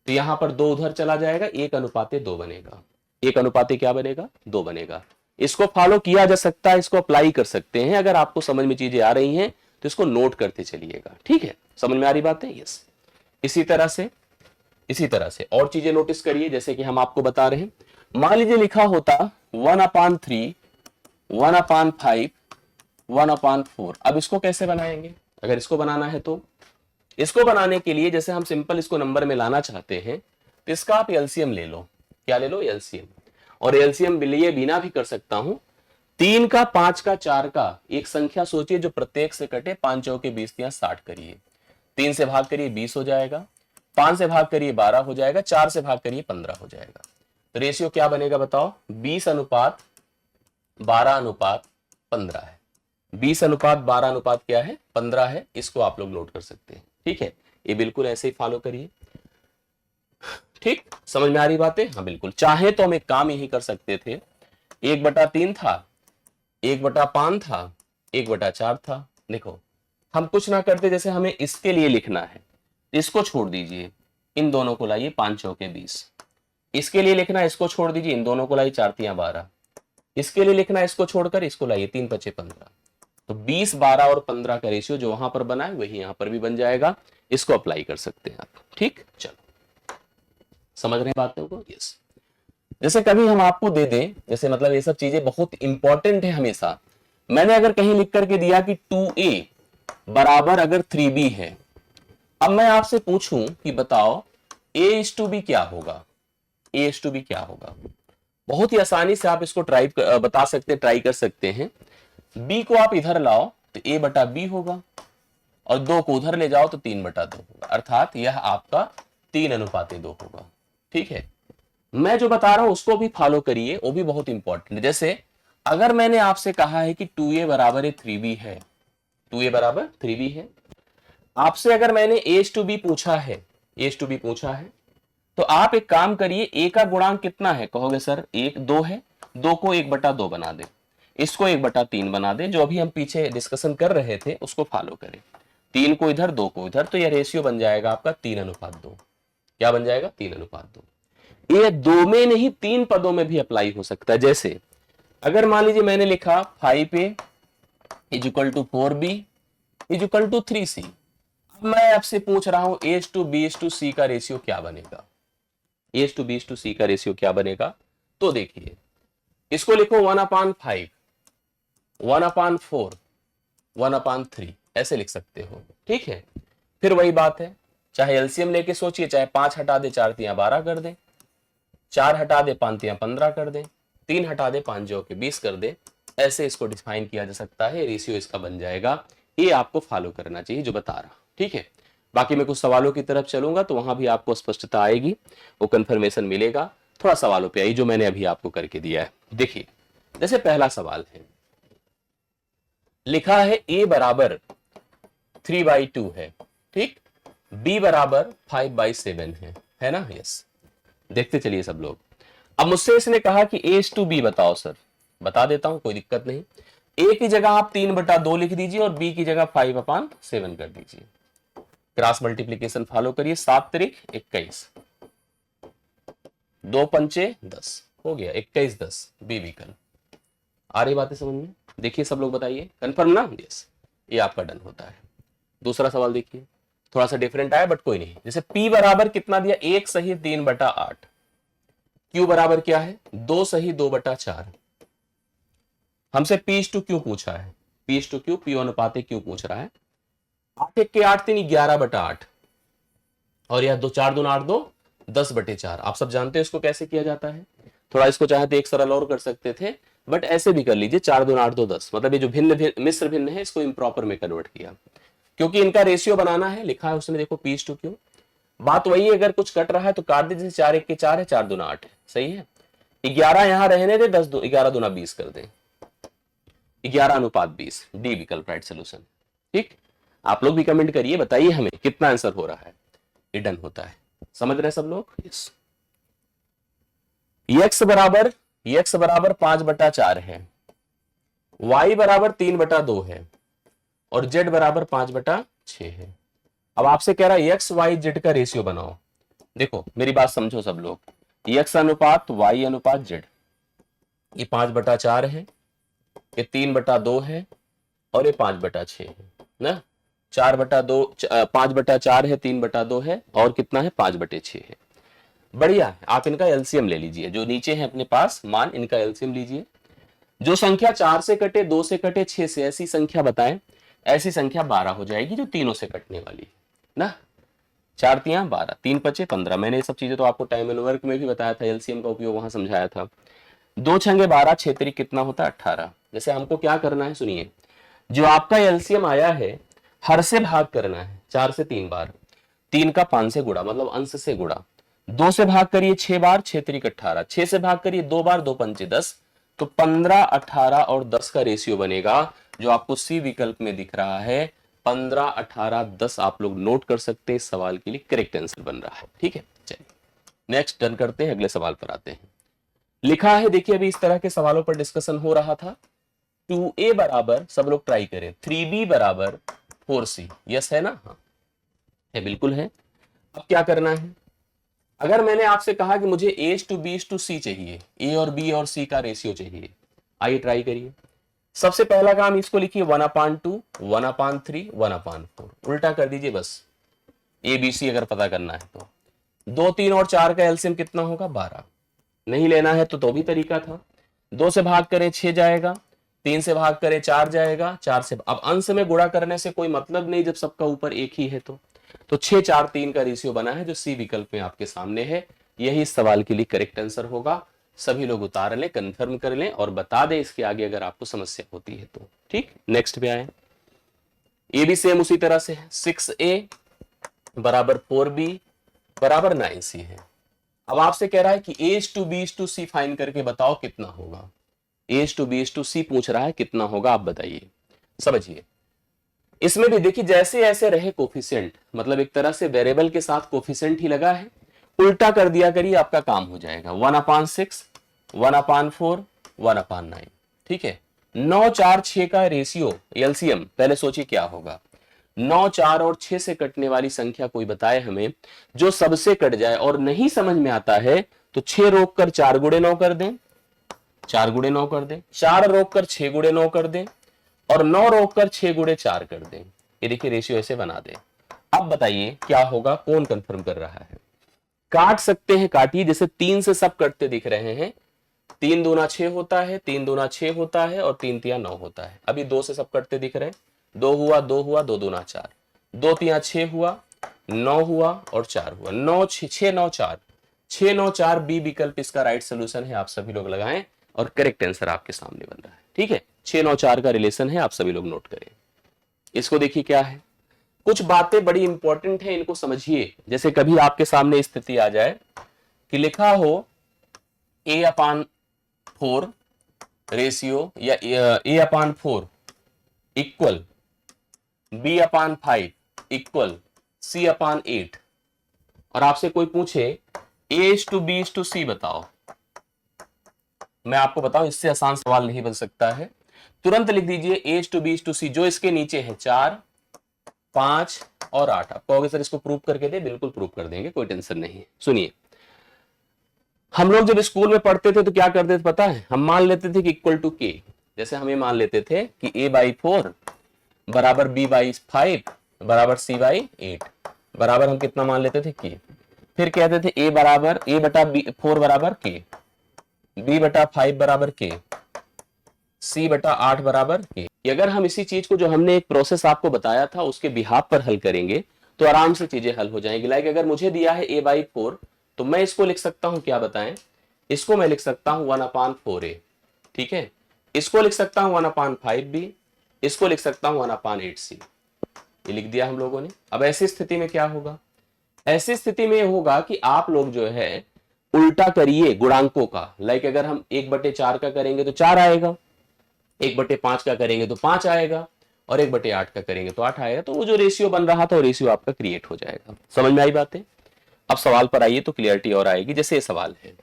तो यहां पर 2 उधर चला जाएगा, 1:2 बनेगा। 1:2 क्या बनेगा, 2 बनेगा। इसको फॉलो किया जा सकता है, इसको अप्लाई कर सकते हैं। अगर आपको समझ में चीजें आ रही हैं तो इसको नोट करते चलिएगा, ठीक है। समझ में आ रही बात है, यस। इसी तरह से और चीजें नोटिस करिए, जैसे कि हम आपको बता रहे हैं, मान लीजिए लिखा होता 1/3, 1/5, 1/4। अब इसको कैसे बनाएंगे, अगर इसको बनाना है तो इसको बनाने के लिए जैसे हम सिंपल इसको नंबर में लाना चाहते हैं, तो इसका आप एलसीएम ले लो। क्या ले लो, एलसीएम। और एलसीएम लिए बिना भी कर सकता हूं। 3 का 5 का 4 का एक संख्या सोचिए जो प्रत्येक से कटे। 5 चौके 20 तिया 60 करिए, 3 से भाग करिए 20 हो जाएगा, 5 से भाग करिए 12 हो जाएगा, 4 से भाग करिए 15 हो जाएगा। तो रेशियो क्या बनेगा बताओ, 20:12:15 है। 20:12 क्या है, 15 है। इसको आप लोग नोट कर सकते हैं, ठीक है। ये बिल्कुल ऐसे ही फॉलो करिए, ठीक। समझ में आ रही बातें, हाँ बिल्कुल। चाहे तो हम एक काम यही कर सकते थे, 1/3 था, 1/5 था, 1/4 था। देखो हम कुछ ना करते, जैसे हमें इसके लिए लिखना है, इसको छोड़ दीजिए, इन दोनों को लाइए, 5 चौके 20। इसके लिए लिखना है, इसको छोड़ दीजिए, इन दोनों को लाइए, 4 तिया 12। इसके लिए लिखना है, इसको छोड़कर इसको लाइए, 3 पचे 15। तो 20, 12 और 15 का रेशियो जो वहां पर बना है वही यहां पर भी बन जाएगा। इसको अप्लाई कर सकते हैं आप, ठीक। चलो समझ रहे हैं बातों को, यस। जैसे कभी हम आपको दे दें, जैसे मतलब ये सब चीजें बहुत इंपॉर्टेंट है हमेशा। मैंने अगर कहीं लिख करके दिया कि 2a बराबर अगर 3b है, अब मैं आपसे पूछूं कि बताओ a:b क्या होगा, a:b क्या होगा। बहुत ही आसानी से आप इसको बता सकते हैं, ट्राई कर सकते हैं। b को आप इधर लाओ तो a/b होगा, और 2 को उधर ले जाओ तो 3/2 होगा, अर्थात यह आपका 3:2 होगा, ठीक है। मैं जो बता रहा हूं उसको भी फॉलो करिए, वो भी बहुत इंपॉर्टेंट है। जैसे अगर मैंने आपसे कहा है कि 2a बराबर 3b है, 2a बराबर 3b है, आपसे अगर मैंने a:b पूछा है, a:b पूछा है, तो आप एक काम करिए, a का गुणांक कितना है, कहोगे सर 1 2 है, 2 को 1/2 बना दे, इसको 1/3 बना दे। जो अभी हम पीछे डिस्कशन कर रहे थे उसको फॉलो करें, 3 को इधर 2 को इधर, तो यह रेशियो बन जाएगा आपका 3:2। क्या बन जाएगा, 3:2। ये 2 में नहीं 3 पदों में भी अप्लाई हो सकता है। जैसे अगर मान लीजिए मैंने लिखा 5a = 4b = 3c। अब मैं आपसे पूछ रहा हूं a:b:c का रेशियो क्या बनेगा, a:b:c का रेशियो क्या बनेगा। तो देखिए इसको लिखो 1/5, 1/4, 1/3, ऐसे लिख सकते हो, ठीक है। फिर वही बात है, चाहे एलसीएम लेके सोचिए, चाहे 5 हटा दे 4 तिया 12 कर दे, 4 हटा दे 5 तिया 15 कर दे, 3 हटा दे 5 चौके 20 कर दे। ऐसे इसको डिफाइन किया जा सकता है, रेशियो इसका बन जाएगा। ये आपको फॉलो करना चाहिए जो बता रहा, ठीक है। बाकी मैं कुछ सवालों की तरफ चलूंगा तो वहां भी आपको स्पष्टता आएगी, वो कंफर्मेशन मिलेगा। थोड़ा सवालों पे आई जो मैंने अभी आपको करके दिया है। देखिए जैसे पहला सवाल है, लिखा है a बराबर 3/2 है, ठीक, b बराबर 5/7 है ना, यस। देखते चलिए सब लोग। अब मुझसे इसने कहा कि a:b बताओ सर, बता देता हूं, कोई दिक्कत नहीं। a की जगह आप 3/2 लिख दीजिए और b की जगह 5/7 कर दीजिए। क्रॉस मल्टीप्लीकेशन फॉलो करिए, 7 त्रिक 21, 2 पंचे 10 हो गया, 21 10 बी विकल्प। आ रही बातें समझ में, देखिए सब लोग बताइए, कंफर्म ना, यस, ये आपका डन होता है। दूसरा सवाल देखिए, थोड़ा सा डिफरेंट आया बट कोई नहीं। जैसे P बराबर कितना दिया, 1 सही 3/8। Q बराबर क्या है, 2 सही 2/4। हमसे P क्यू पूछा है, P Q अनुपात क्यू पूछ रहा है। 8 1 के 8 3 11/8 और यह 2 4 2 8 2 10/4। आप सब जानते हैं इसको कैसे किया जाता है। थोड़ा इसको चाहे तो एक सरल और कर सकते थे, बट ऐसे भी कर लीजिए, 4 2 8 2 10। मतलब ये जो भिन्न मिश्र भिन्न है इसको इम्प्रॉपर में कन्वर्ट किया, क्योंकि इनका रेशियो बनाना है। लिखा है उसने, देखो P क्यू, बात वही है, अगर कुछ कट रहा है तो काट दीजिए। 4 1 के 4 है, 4 2 8 है, सही है। 11 यहां रहने दे, 10 11 2 20 कर दें, 11:20। डी विकल्प राइट सोल्यूशन। ठीक, आप लोग भी कमेंट करिए, बताइए हमें कितना आंसर हो रहा है। ये डन होता है, समझ रहे हैं सब लोग। यस, x बराबर 5/4 है, y बराबर 3/2 है और z बराबर 5/6 है। अब आपसे कह रहा है x y z का रेशियो बनाओ। देखो मेरी बात समझो सब लोग, x अनुपात y अनुपात z, ये 5/4 है, ये 3/2 है और ये 5/6 है ना। 4/2 5/4 है, 3/2 है और कितना है, 5/6 है। बढ़िया है, आप इनका एलसीएम ले लीजिए, जो नीचे है अपने पास मान, इनका एलसीएम लीजिए। जो संख्या 4 से कटे, 2 से कटे, 6 से, ऐसी संख्या बताएं। ऐसी संख्या 12 हो जाएगी जो तीनों से कटने वाली है ना। 4 तियां 12, 3 पचे 15। मैंने ये सब चीजें तो आपको टाइम एंड वर्क में भी बताया था, एलसीएम का उपयोग वहां समझाया था। 2 छंगे 12, 6 तिरिक कितना होता है, 18। जैसे हमको क्या करना है, सुनिए, जो आपका एलसीएम आया है हर से भाग करना है, 4 से 3 बार, 3 का 5 से गुणा, मतलब अंश से गुणा। 2 से भाग करिए 6 बार, 6 तिरिक 18। 6 से भाग करिए 2 बार, 2 पंचे 10। तो 15, 18 और 10 का रेशियो बनेगा, जो आपको सी विकल्प में दिख रहा है। 15, 18, 10 आप लोग नोट कर सकते हैं, इस सवाल के लिए करेक्ट आंसर बन रहा है। ठीक है, चलिए नेक्स्ट डन करते हैं, अगले सवाल पर आते हैं। लिखा है, देखिए अभी इस तरह के सवालों पर डिस्कशन हो रहा था। 2a बराबर, सब लोग ट्राई करें, 3b बराबर 4c। यस है ना, हाँ है, बिल्कुल है। अब क्या करना है, अगर मैंने आपसे कहा कि मुझे A/B/C चाहिए, A और B और C का रेशियो चाहिए, आइए ट्राई करिए। सबसे पहला काम, इसको लिखिए 1/2, 1/3, 1/4। उल्टा कर दीजिए बस, ABC अगर पता करना है तो। 2 3 और 4 का एलसीएम कितना होगा, 12। नहीं लेना है तो भी तरीका था। 2 से भाग करें 6 जाएगा, 3 से भाग करें 4 जाएगा, 4 से, अब अंश में गुणा करने से कोई मतलब नहीं जब सबका ऊपर एक ही है तो 6 4 3 का रेशियो बना है, जो सी विकल्प में आपके सामने है। यही इस सवाल के लिए करेक्ट आंसर होगा। सभी लोग उतार लें, कंफर्म कर लें और बता दें इसके आगे अगर आपको समस्या होती है तो। ठीक, नेक्स्ट पे आए। ये भी सेम उसी तरह से है, 6a बराबर 4b बराबर 9c है। अब आपसे कह रहा है कि A/B/C फाइन करके बताओ कितना होगा। A/B/C पूछ रहा है कितना होगा, आप बताइए, समझिए। इसमें भी देखिए जैसे ऐसे रहे कोफिशिएंट, मतलब एक तरह से वेरिएबल के साथ कोफिशिएंट ही लगा है, उल्टा कर दिया करिए, आपका काम हो जाएगा। 1/6, 1/4, 1/9। ठीक है, 9 4 6 का रेशियो एलसीएम, पहले सोचिए क्या होगा। 9 4 और 6 से कटने वाली संख्या कोई बताए हमें, जो सबसे कट जाए, और नहीं समझ में आता है तो 6 रोक कर 4 गुणे 9 कर दें, 4 गुणे 9 कर दें, 4 रोक कर 6 गुणे 9 कर दें और 9 रोक कर 6 गुणे 4 कर दें। ये देखिए रेशियो ऐसे बना दें। अब बताइए क्या होगा, कौन कंफर्म कर रहा है। काट सकते हैं, काटिए। जैसे 3 से सब कटते दिख रहे हैं, 3 दूना 6 होता है, 3 दूना 6 होता है और 3 तिया 9 होता है। अभी 2 से सब कटते दिख रहे हैं, 2 हुआ, 2 हुआ, 2 दूना 4, 2 तिया 6 हुआ, 9 हुआ और 4 हुआ, 9 6 9 4, 6 9 4 बी विकल्प इसका राइट सोल्यूशन है। आप सभी लोग लगाएं और करेक्ट आंसर आपके सामने बन रहा है। ठीक है, 6 9 4 का रिलेशन है, आप सभी लोग नोट करें। इसको देखिए क्या है, कुछ बातें बड़ी इंपॉर्टेंट है, इनको समझिए। जैसे कभी आपके सामने स्थिति आ जाए कि लिखा हो A/4 रेशियो या A/4 equal B/5 equal C/8, और आपसे कोई पूछे A/B/C बताओ, मैं आपको बताऊं इससे आसान सवाल नहीं बन सकता है। तुरंत लिख दीजिए A/B/C, जो इसके नीचे है 4 5 और 8। आप कहोगे सर इसको प्रूव करके दे, बिल्कुल प्रूव कर देंगे, कोई टेंशन नहीं है। सुनिए, हम लोग जब स्कूल में पढ़ते थे तो क्या करते थे पता है, हम मान लेते थे कि इक्वल टू के। जैसे हमें मान लेते थे कि A/4 बराबर B/5 बराबर सी बाई 8 बराबर हम कितना मान लेते थे के। फिर कहते थे ए बराबर ए बटा बी 4 बराबर के, बी बटा 5 बराबर के, सी बटा 8 बराबर के। अगर हम इसी चीज को जो हमने एक प्रोसेस आपको बताया था उसके बिहाफ पर हल करेंगे तो आराम से चीजें हल हो जाएंगी। लाइक अगर मुझे दिया है ए बाई 4 तो मैं इसको लिख सकता हूं, क्या बताएं, इसको मैं लिख सकता हूं 1/4a, ठीक है। इसको लिख सकता हूं 1/5b, इसको लिख सकता हूं 1/8c। ये लिख दिया हम लोगों ने। अब ऐसी स्थिति में क्या होगा, ऐसी स्थिति में होगा कि आप लोग जो है उल्टा करिए गुणांकों का। लाइक अगर हम 1/4 का करेंगे तो 4 आएगा, 1/5 का करेंगे तो 5 आएगा, और 1/8 का करेंगे तो 8 आएगा। तो वो जो रेशियो बन रहा था वो रेशियो आपका क्रिएट हो जाएगा। समझ में आई बातें? अब सवाल पर आइए तो क्लियरिटी और आएगी। जैसे ये सवाल है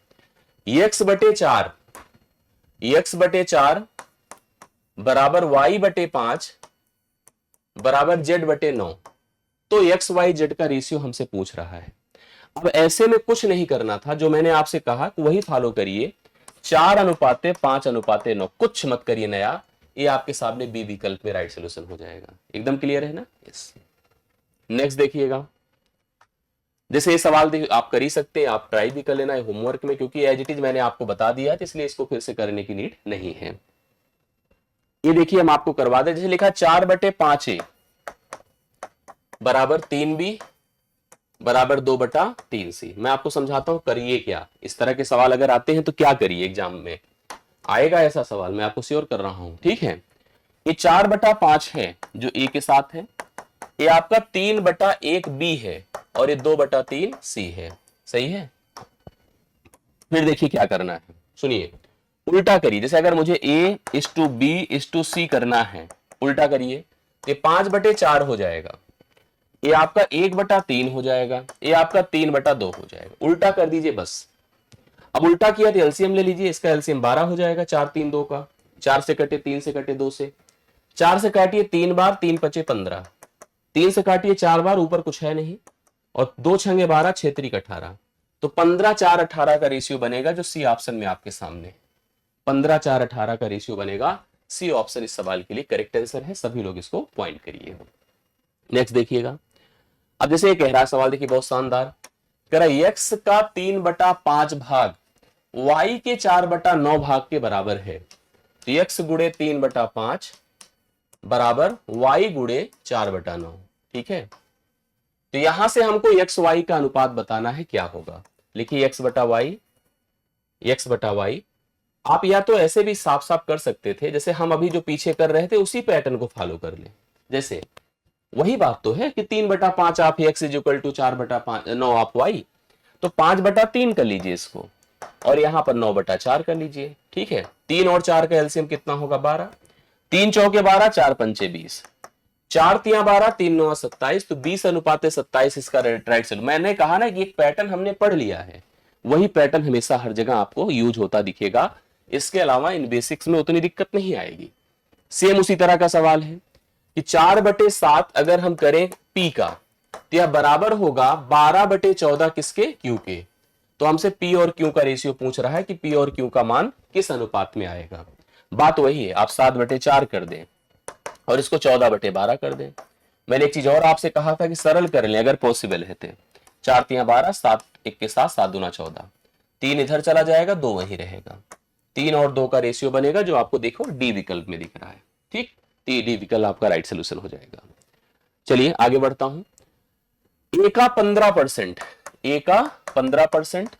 x/4 बराबर y/5 बराबर z/9। तो एक्स वाई जेड का रेशियो हमसे पूछ रहा है। अब ऐसे में कुछ नहीं करना था, जो मैंने आपसे कहा वही फॉलो करिए, 4:5:9, कुछ मत करिए नया। ये आपके सामने बी विकल्प में राइट सोल्यूशन हो जाएगा। एकदम क्लियर है ना? यस। नेक्स्ट देखिएगा, जैसे ये सवाल आप कर ही सकते हैं, आप ट्राई भी कर लेना है होमवर्क में, क्योंकि एज इट इज मैंने आपको बता दिया था, इसलिए इसको फिर से करने की नीड नहीं है। ये देखिए हम आपको करवा दें। जैसे लिखा 4/5a बराबर 3b बराबर 2/3c। मैं आपको समझाता हूं करिए क्या। इस तरह के सवाल अगर आते हैं तो क्या करिए, एग्जाम में आएगा ऐसा सवाल, मैं आपको श्योर कर रहा हूं, ठीक है। ये 4/5 है जो ए के साथ है, ये आपका 3/1b है, और ये 2/3c है। सही है। फिर देखिए क्या करना है, सुनिए, उल्टा करिए। जैसे अगर मुझे a/b/c करना है, उल्टा करिए, ये 5/4 हो जाएगा, ये आपका 1/3 हो जाएगा, ये आपका 3/2 हो जाएगा। उल्टा कर दीजिए बस। अब उल्टा किया तो एलसीएम ले लीजिए, इसका एलसीएम 12 हो जाएगा, 4 3 2 का, 4 से कटे 3 से कटे 2 से, 4 से काटिए 3 बार, 3 5 15, 3 से काटिए 4 बार, ऊपर कुछ है नहीं, और 2 6 12, 6 3 18, तो 15 4 18 का रेशियो बनेगा, जो सी ऑप्शन में आपके सामने 15 4 18 का रेशियो बनेगा। सी ऑप्शन इस सवाल के लिए करेक्ट आंसर है। सभी लोग इसको पॉइंट करिए। नेक्स्ट देखिएगा, अब जैसे ये कह रहा सवाल, देखिए बहुत शानदार कह रहा है, x का 3/5 भाग y के 4/9 भाग के बराबर है। तो x गुणे 3/5 बराबर y गुणे 4/9, ठीक है। तो यहां से हमको x y का अनुपात बताना है, क्या होगा। लिखिए x बटा y। आप या तो ऐसे भी साफ साफ कर सकते थे, जैसे हम अभी जो पीछे कर रहे थे उसी पैटर्न को फॉलो कर ले। जैसे वही बात तो है कि 3/5 आप x इक्वल टू 4/9 आप y, तो 5/3 कर लीजिए इसको, और यहां पर 9/4 कर लीजिए, ठीक है। 3 और 4 का एलसीएम कितना होगा, 12, 3 चौके 12, 4 पंचे 20, 4 तिया 12, 3 9 27, तो 20:27 इसका राइट साइड। मैंने कहा ना कि एक पैटर्न हमने पढ़ लिया है, वही पैटर्न हमेशा हर जगह आपको यूज होता दिखेगा। इसके अलावा इन बेसिक्स में उतनी दिक्कत नहीं आएगी। सेम उसी तरह का सवाल है कि 4/7 अगर हम करें पी का, तो यह बराबर होगा 12/14 किसके, क्यू के। तो हमसे पी और क्यू का रेशियो पूछ रहा है कि पी और क्यू का मान किस अनुपात में आएगा। बात वही है, आप 7/4 कर दें और इसको 14/12 कर दें। मैंने एक चीज और आपसे कहा था कि सरल कर लें अगर पॉसिबल है तो। 4 तिया 12, 7 1 के साथ 7 दूना 14, 3 इधर चला जाएगा, 2 वहीं रहेगा, 3 और 2 का रेशियो बनेगा, जो आपको देखो डी विकल्प में दिख रहा है, ठीक। डी विकल्प आपका राइट सोल्यूशन हो जाएगा। चलिए आगे बढ़ता हूं। ए का 15%, ए का 15%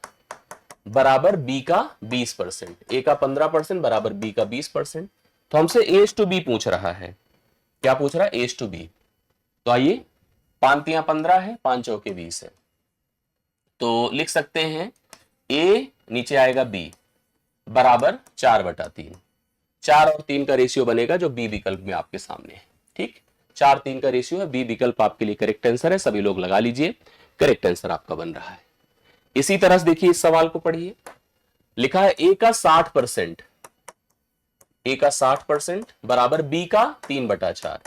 बराबर बी का 20%, ए का 15% बराबर बी का 20%। तो हमसे एज टू बी पूछ रहा है। क्या पूछ रहा है, एज टू बी। तो आइए, 5 तिया 15 है, 5 चौके 20 है, तो लिख सकते हैं ए नीचे आएगा बी बराबर 4/3। 4 और 3 का रेशियो बनेगा, जो बी विकल्प में आपके सामने है, ठीक। 4 3 का रेशियो है, बी विकल्प आपके लिए करेक्ट आंसर है। सभी लोग लगा लीजिए, करेक्ट आंसर आपका बन रहा है। इसी तरह से देखिए इस सवाल को पढ़िए। लिखा है ए का 60%, ए का 60% बराबर बी का 3/4,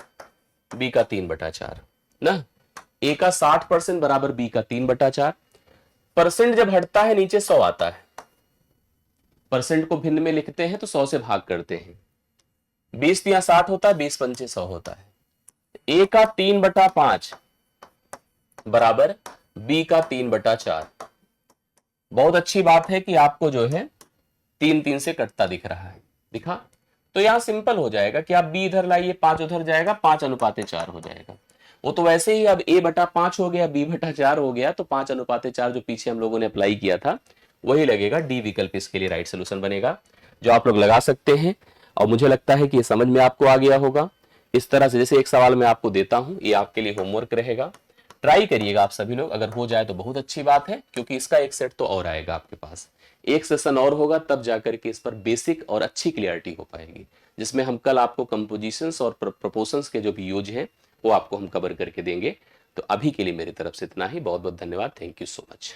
बी का 3/4 ना। ए का 60% बराबर बी का 3/4। परसेंट जब हटता है नीचे 100 आता है, परसेंट को भिन्न में लिखते हैं तो 100 से भाग करते हैं। 20 तिया 60 होता है, 20 पंचे 100 होता है। ए का 3/5 बराबर बी का 3/4। बहुत अच्छी बात है कि आपको जो है 3 3 से कटता दिख रहा है, दिखा। तो यहां सिंपल हो जाएगा कि आप बी इधर लाइए, 5 उधर जाएगा, 5:4 हो जाएगा। वो तो वैसे ही अब a/5 हो गया, b/4 हो गया, तो 5:4 जो पीछे हम लोगों ने अप्लाई किया था वही लगेगा। डी विकल्प इसके लिए राइट सोल्यूशन बनेगा, जो आप लोग लगा सकते हैं। और मुझे लगता है कि ये समझ में आपको आ गया होगा। इस तरह से जैसे एक सवाल मैं आपको देता हूं, ये आपके लिए होमवर्क रहेगा, ट्राई करिएगा आप सभी लोग। अगर हो जाए तो बहुत अच्छी बात है, क्योंकि इसका एक सेट तो और आएगा आपके पास। एक सेशन और होगा, तब जाकर के इस पर बेसिक और अच्छी क्लियरिटी हो पाएगी, जिसमें हम कल आपको कंपोजिशंस और प्रोपोर्शंस के जो भी यूज हैं वो आपको हम कवर करके देंगे। तो अभी के लिए मेरी तरफ से इतना ही। बहुत बहुत धन्यवाद। Thank you so much.